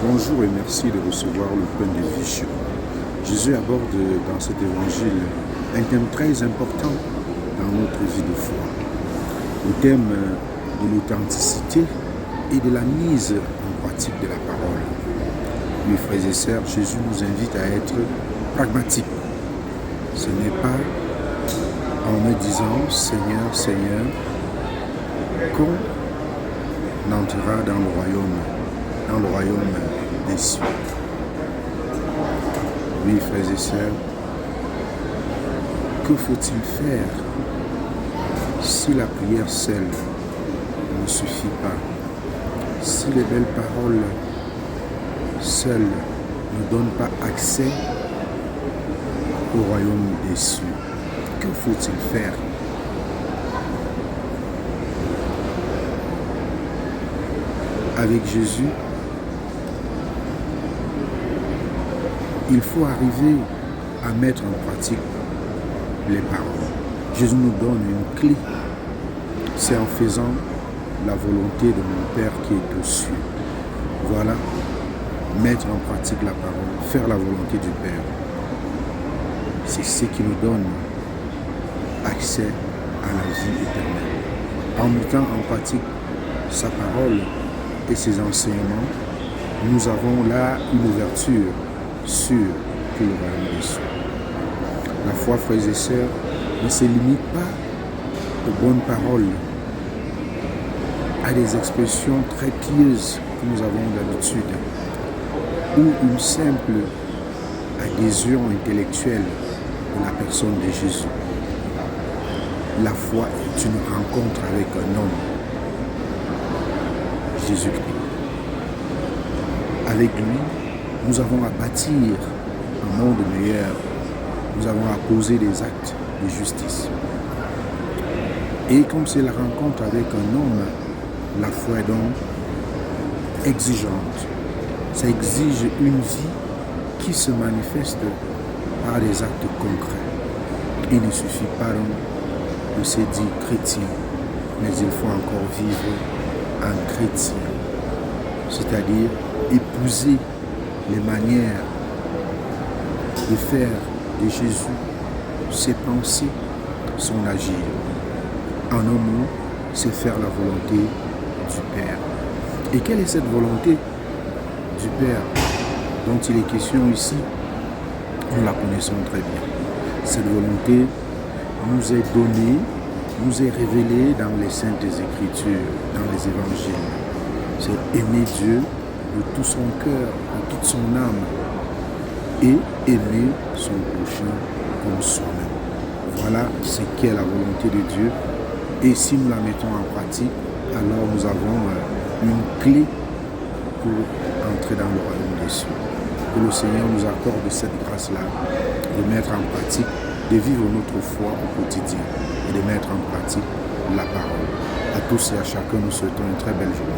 Bonjour et merci de recevoir le pain de vie. Jésus aborde dans cet évangile un thème très important dans notre vie de foi. Le thème de l'authenticité et de la mise en pratique de la parole. Mes frères et sœurs, Jésus nous invite à être pragmatiques. Ce n'est pas en me disant Seigneur, Seigneur, qu'on entrera dans le royaume des cieux. Oui, frères et sœurs, que faut-il faire si la prière seule ne suffit pas, si les belles paroles seules ne donnent pas accès au royaume des cieux? Que faut-il faire? Avec Jésus, il faut arriver à mettre en pratique les paroles. Jésus nous donne une clé. C'est en faisant la volonté de mon Père qui est aux cieux. Voilà, mettre en pratique la parole, faire la volonté du Père. C'est ce qui nous donne accès à la vie éternelle. En mettant en pratique sa parole et ses enseignements, nous avons là une ouverture sur tout le royaume des cieux. La foi, frères et sœurs, ne se limite pas aux bonnes paroles, à des expressions très pieuses que nous avons d'habitude, ou une simple adhésion intellectuelle de la personne de Jésus. La foi est une rencontre avec un homme, Jésus-Christ. Avec lui, nous avons à bâtir un monde meilleur. Nous avons à poser des actes de justice. Et comme c'est la rencontre avec un homme, la foi est donc exigeante. Ça exige une vie qui se manifeste par des actes concrets. Il ne suffit pas donc de se dire chrétien, mais il faut encore vivre en chrétien. C'est-à-dire épouser les manières de faire de Jésus, ses pensées, son agir. En un mot, c'est faire la volonté du Père. Et quelle est cette volonté du Père dont il est question ici? Nous la connaissons très bien. Cette volonté nous est donnée, nous est révélée dans les Saintes Écritures, dans les Évangiles. C'est aimer Dieu de tout son cœur, de toute son âme, et aimer son prochain comme soi-même. Voilà ce qu'est la volonté de Dieu. Et si nous la mettons en pratique, alors nous avons une clé pour entrer dans le royaume des cieux. Que le Seigneur nous accorde cette grâce-là, de mettre en pratique, de vivre notre foi au quotidien et de mettre en pratique la parole. À tous et à chacun, nous souhaitons une très belle journée.